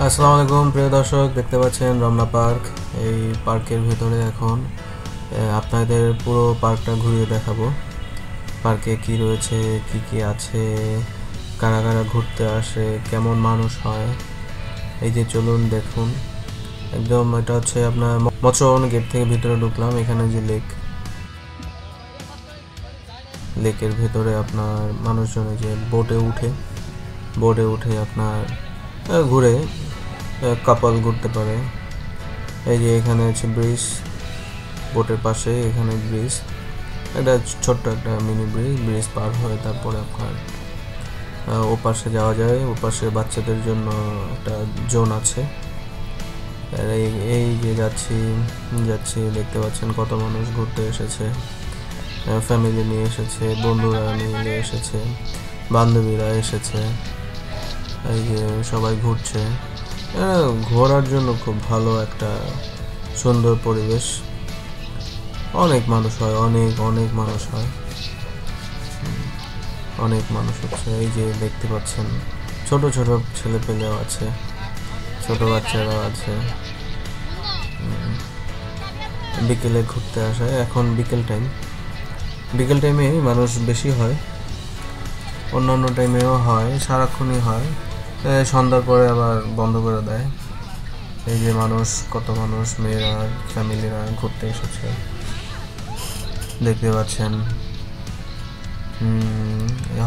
আসসালামু আলাইকুম প্রিয় দর্শক, দেখতে পাচ্ছেন রমনা পার্ক। এই পার্কের ভেতরে এখন আপনাদের পুরো পার্কটা ঘুরিয়ে দেখাবো। পার্কে কি রয়েছে, কি কি আছে, কারা কারা ঘুরতে আসে, কেমন মানুষ হয়। এই যে চলুন দেখুন, একদম এটা হচ্ছে আপনার মৎস্যভবন গেট থেকে ভিতরে ঢুকলাম। এখানে যে লেকের ভেতরে আপনার মানুষজন যে বোটে উঠে আপনার ঘুরে কাপল ঘুরতে পারে। এই যে এখানে হচ্ছে ব্রিজ, বোটের পাশে এখানে ব্রিজ, এটা ছোট্ট একটা মিনি ব্রিজ পার হয়ে তারপরে আপনার ওপাশে যাওয়া যায়। ওপাশে বাচ্চাদের জন্য একটা জোন আছে। এই যে যাচ্ছি দেখতে পাচ্ছেন কত মানুষ ঘুরতে এসেছে, ফ্যামিলি নিয়ে এসেছে, বন্ধুরা নিয়ে এসেছে, বান্ধবীরা এসেছে। এই যে সবাই ঘুরছে। ঘোরার জন্য খুব ভালো একটা সুন্দর পরিবেশ। অনেক মানুষ হয়, অনেক মানুষ হয়, অনেক মানুষ হচ্ছে। এই যে দেখতে পাচ্ছেন ছোট ছোট ছেলে পেলেও আছে, ছোট বাচ্চারাও আছে। বিকেলে ঘুরতে আসে। এখন বিকেল টাইমে মানুষ বেশি হয়, অন্যান্য টাইমেও হয়, সারাক্ষণই হয়। সন্ধ্যার পরে আবার বন্ধ করে দেয়। এই যে কত মানুষ, মেয়েরা, ফ্যামিলিরা ঘুরতে এসেছে দেখতে পাচ্ছেন।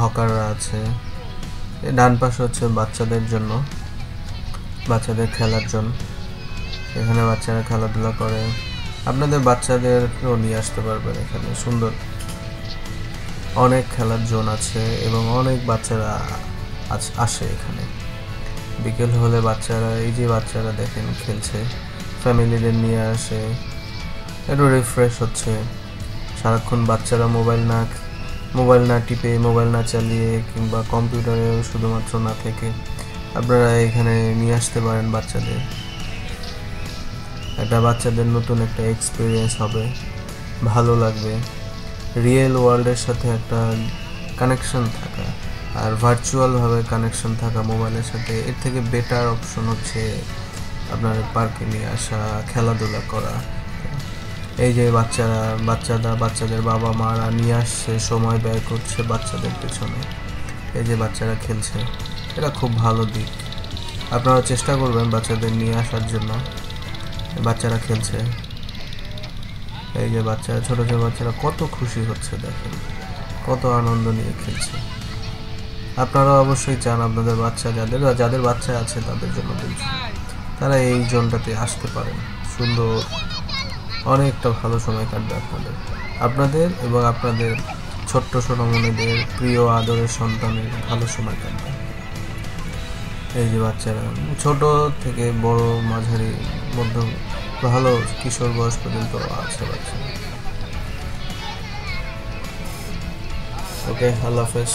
হকাররা আছে। ডান পাশে হচ্ছে বাচ্চাদের জন্য, বাচ্চাদের খেলার জন্য। এখানে বাচ্চারা খেলাধুলা করে। আপনাদের বাচ্চাদেরকেও নিয়ে আসতে পারবেন। এখানে সুন্দর অনেক খেলার জোন আছে এবং অনেক বাচ্চারা আসে এখানে। বিকেল হলে বাচ্চারা দেখেন খেলছে, ফ্যামিলিদের নিয়ে আসে, একটু রিফ্রেশ হচ্ছে। সারাক্ষণ বাচ্চারা মোবাইল না টিপে, মোবাইল না চালিয়ে কিংবা কম্পিউটারে শুধুমাত্র না থেকে আপনারা এখানে নিয়ে আসতে পারেন বাচ্চাদের। বাচ্চাদের নতুন একটা এক্সপিরিয়েন্স হবে, ভালো লাগবে। রিয়েল ওয়ার্ল্ডের সাথে একটা কানেকশন থাকা আর ভার্চুয়ালভাবে কানেকশন থাকা মোবাইলের সাথে, এর থেকে বেটার অপশন হচ্ছে আপনার পার্কে নিয়ে আসা, খেলাধুলা করা। এই যে বাচ্চাদের বাবা মারা নিয়ে আসছে, সময় ব্যয় করছে বাচ্চাদের পেছনে। এই যে বাচ্চারা খেলছে, এটা খুব ভালো দিক। আপনারা চেষ্টা করবেন বাচ্চাদের নিয়ে আসার জন্য। বাচ্চারা খেলছে, এই যে ছোট ছোট বাচ্চারা কত খুশি হচ্ছে, দেখেন কত আনন্দ নিয়ে খেলছে। আপনারা অবশ্যই চান আপনাদের বাচ্চা, যাদের বাচ্চা আছে তাদের জন্য বলছি, তারা এই জোনটাতে আসতে পারেন। সুন্দর অনেকটা ভালো সময় কাটবে আপনাদের এবং আপনাদের ছোট্ট সোনামণিদের, প্রিয় আদরের সন্তানের ভালো সময় কাটবে। এই যে বাচ্চারা ছোট থেকে বড়, মাঝারি, মধ্য, ভালো কিশোর বয়স পর্যন্ত আছে বাচ্চা। ওকে, আল্লাহ হাফেজ।